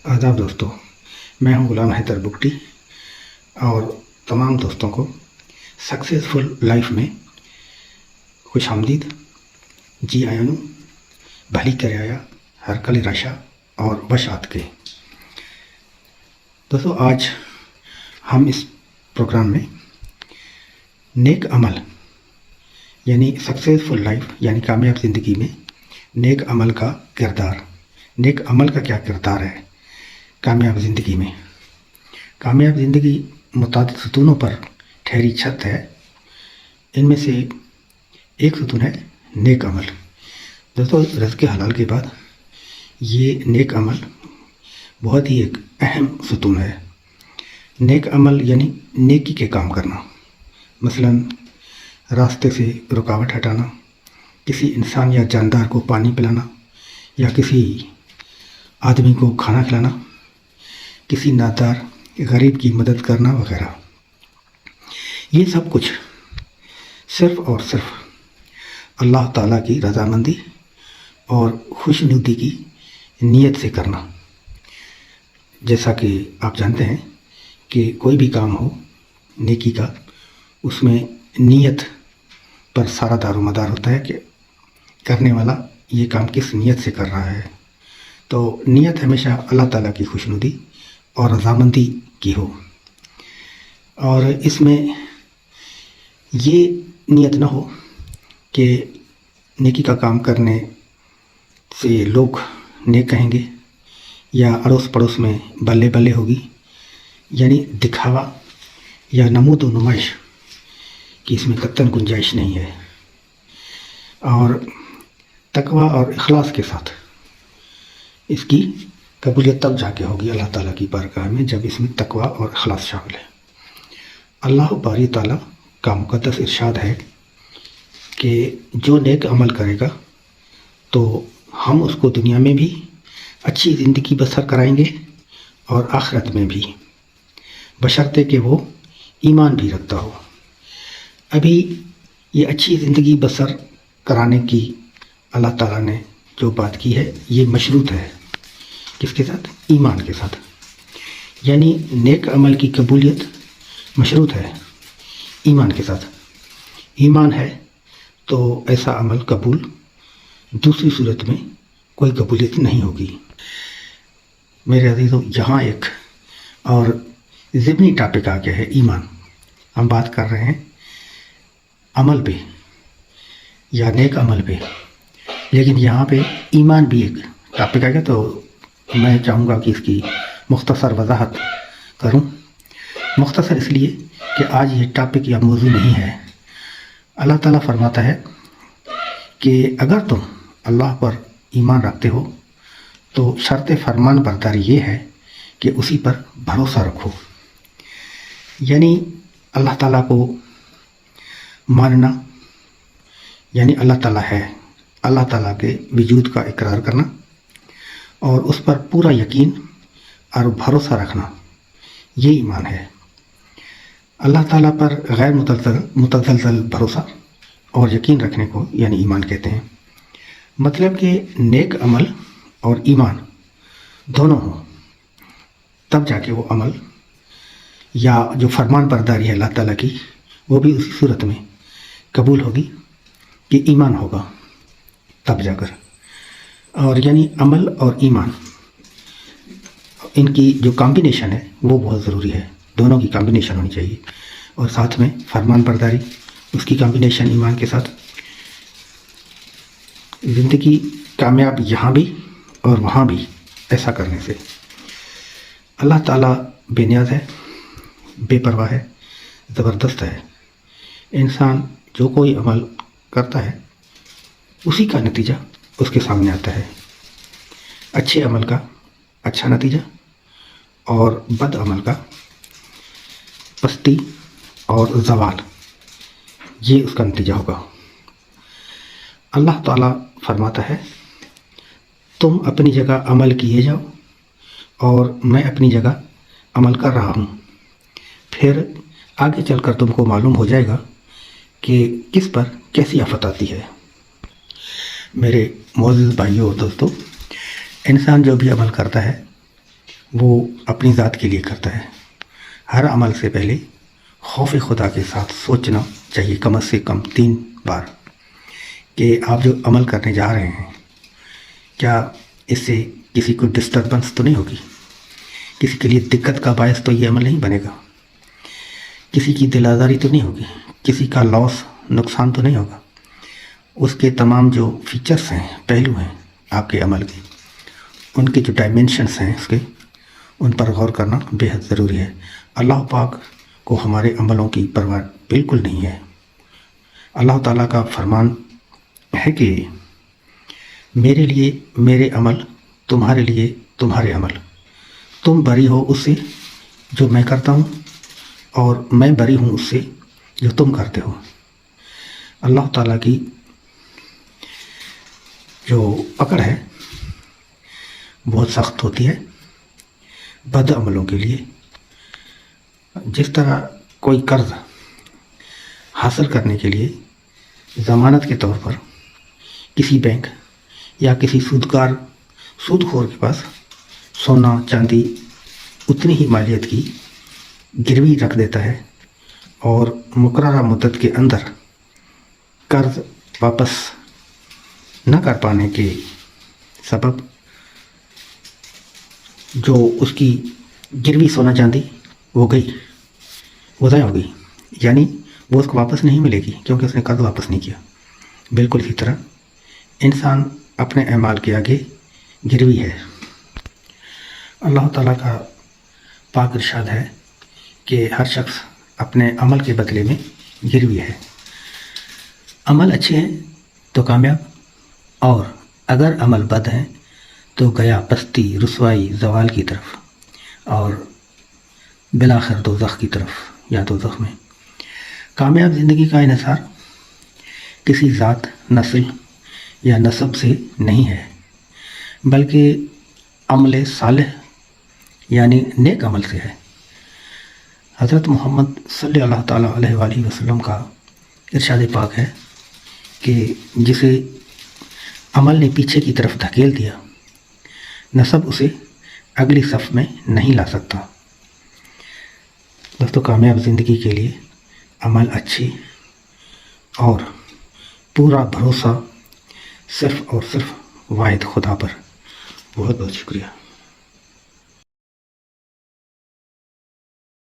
آداب دوستوں، میں ہوں غلام حیدر بگٹی اور تمام دوستوں کو سکسیزفل لائف میں خوش آمدید. جی آئینو بھلی کرے آیا ہر کل رشا اور بشات کے. دوستوں، آج ہم اس پروگرام میں نیک عمل یعنی سکسیزفل لائف یعنی کامیاب زندگی میں نیک عمل کا کردار، نیک عمل کا کیا کردار ہے کامیاب زندگی میں. کامیاب زندگی متعدد ستونوں پر ٹھہری چھت ہے. ان میں سے ایک ستون ہے نیک عمل. دوستوں، رزق حلال کے بعد یہ نیک عمل بہت ہی ایک اہم ستون ہے. نیک عمل یعنی نیکی کے کام کرنا، مثلاً راستے سے رکاوٹ ہٹانا، کسی انسان یا جاندار کو پانی پلانا، یا کسی آدمی کو کھانا کھلانا، کسی نادار غریب کی مدد کرنا وغیرہ. یہ سب کچھ صرف اور صرف اللہ تعالیٰ کی رضامندی اور خوش ندی کی نیت سے کرنا. جیسا کہ آپ جانتے ہیں کہ کوئی بھی کام ہو نیکی کا، اس میں نیت پر سارا دار و مدار ہوتا ہے کہ کرنے والا یہ کام کس نیت سے کر رہا ہے. تو نیت ہمیشہ اللہ تعالیٰ کی خوشنودی اور رضامندی کی ہو، اور اس میں یہ نیت نہ ہو کہ نیکی کا کام کرنے سے لوگ نیک کہیں گے یا اڑوس پڑوس میں بلے بلے ہوگی، یعنی دکھاوا یا نمود و نمائش کی اس میں قطعاً گنجائش نہیں ہے. اور تقوی اور اخلاص کے ساتھ اس کی قبولیت تب جا کے ہوگی اللہ تعالیٰ کی بارگاہ میں، جب اس میں تقوی اور اخلاص شامل ہے. اللہ باری تعالیٰ کا مقدس ارشاد ہے کہ جو نیک عمل کرے گا تو ہم اس کو دنیا میں بھی اچھی زندگی بسر کرائیں گے اور آخرت میں بھی، بشرطے کہ وہ ایمان بھی رکھتا ہو. ابھی یہ اچھی زندگی بسر کرانے کی اللہ تعالیٰ نے جو بات کی ہے یہ مشروط ہے کس کے ساتھ؟ ایمان کے ساتھ. یعنی نیک عمل کی قبولیت مشروط ہے ایمان کے ساتھ. ایمان ہے تو ایسا عمل قبول، دوسری صورت میں کوئی قبولیت نہیں ہوگی. میرے عزیزوں، یہاں ایک اور ضمنی ٹاپک آ گیا ہے ایمان. ہم بات کر رہے ہیں عمل پہ یا نیک عمل پہ، لیکن یہاں پہ ایمان بھی ایک ٹاپک آ گیا. تو میں چاہوں گا کہ اس کی مختصر وضاحت کروں. مختصر اس لیے کہ آج یہ ٹاپک یا موضوع نہیں ہے. اللہ تعالیٰ فرماتا ہے کہ اگر تم اللہ پر ایمان رکھتے ہو تو شرط فرمان برداری یہ ہے کہ اسی پر بھروسہ رکھو. یعنی اللہ تعالیٰ کو ماننا، یعنی اللہ تعالیٰ ہے، اللہ تعالیٰ کے وجود کا اقرار کرنا اور اس پر پورا یقین اور بھروسہ رکھنا، یہ ایمان ہے. اللہ تعالیٰ پر غیر متزلزل بھروسہ اور یقین رکھنے کو یعنی ایمان کہتے ہیں. مطلب کہ نیک عمل اور ایمان دونوں ہوں تب جا کے وہ عمل یا جو فرمان برداری ہے اللہ تعالیٰ کی وہ بھی اسی صورت میں قبول ہوگی کہ ایمان ہوگا تب جا کر. اور یعنی عمل اور ایمان، ان کی جو کمبینیشن ہے وہ بہت ضروری ہے. دونوں کی کمبینیشن ہونی چاہیے، اور ساتھ میں فرمان برداری، اس کی کمبینیشن ایمان کے ساتھ. زندگی کامیاب یہاں بھی اور وہاں بھی ایسا کرنے سے. اللہ تعالیٰ بے نیاز ہے، بے پرواہ ہے، زبردست ہے. انسان جو کوئی عمل کرتا ہے اسی کا نتیجہ اس کے سامنے آتا ہے. اچھے عمل کا اچھا نتیجہ اور بد عمل کا پستی اور زوال، یہ اس کا نتیجہ ہوگا. اللہ تعالیٰ فرماتا ہے تم اپنی جگہ عمل کیے جاؤ اور میں اپنی جگہ عمل کر رہا ہوں. پھر آگے چل کر تم کو معلوم ہو جائے گا کہ کس پر کیسی آفت آتی ہے. میرے معزز بھائیوں اور دوستوں، انسان جو بھی عمل کرتا ہے وہ اپنی ذات کے لیے کرتا ہے۔ ہر عمل سے پہلے خوف خدا کے ساتھ سوچنا چاہیے کم سے کم 3 بار کہ آپ جو عمل کرنے جا رہے ہیں کیا اس سے کسی کو ڈسٹربنس تو نہیں ہوگی، کسی کے لیے دقت کا باعث تو یہ عمل نہیں بنے گا، کسی کی دل آزاری تو نہیں ہوگی، کسی کا لاس نقصان تو نہیں ہوگا۔ اس کے تمام جو فیچرز ہیں، پہلو ہیں آپ کے عمل کے، ان کے جو ڈائمینشنس ہیں اس کے، ان پر غور کرنا بے حد ضروری ہے۔ اللہ پاک کو ہمارے عملوں کی پرواہ بالکل نہیں ہے۔ اللہ تعالیٰ کا فرمان ہے کہ میرے لیے میرے عمل، تمہارے لیے تمہارے عمل، تم بری ہو اس سے جو میں کرتا ہوں اور میں بری ہوں اس سے جو تم کرتے ہو۔ اللہ تعالیٰ کی جو پکڑ ہے بہت سخت ہوتی ہے بد عملوں کے لیے۔ جس طرح کوئی قرض حاصل کرنے کے لیے ضمانت کے طور پر کسی بینک یا کسی سود خور کے پاس سونا چاندی اتنی ہی مالیت کی گروی رکھ دیتا ہے اور مقررہ مدت کے اندر قرض واپس نہ کر پانے کے سبب جو اس کی گروی سونا چاندی وہ ضائع ہو گئی، یعنی وہ اس کو واپس نہیں ملے گی کیونکہ اس نے قرض واپس نہیں کیا۔ بالکل اسی طرح انسان اپنے اعمال کے آگے گروی ہے۔ اللہ تعالیٰ کا پاک ارشاد ہے کہ ہر شخص اپنے عمل کے بدلے میں گروی ہے۔ عمل اچھے ہیں تو کامیاب، اور اگر عمل بد ہیں تو گیا پستی، رسوائی، زوال کی طرف، اور بالآخر دوزخ کی طرف یا دوزخ میں۔ کامیاب زندگی کا انحصار کسی ذات، نسل یا نسب سے نہیں ہے، بلکہ عمل صالح یعنی نیک عمل سے ہے۔ حضرت محمد صلی اللہ تعالیٰ علیہ وآلہ وسلم کا ارشاد پاک ہے کہ جسے عمل نے پیچھے کی طرف دھکیل دیا، نسب اسے اگلی صف میں نہیں لا سکتا۔ دوستو، کامیاب زندگی کے لیے عمل اچھی اور پورا بھروسہ صرف اور صرف واحد خدا پر۔ بہت بہت شکریہ۔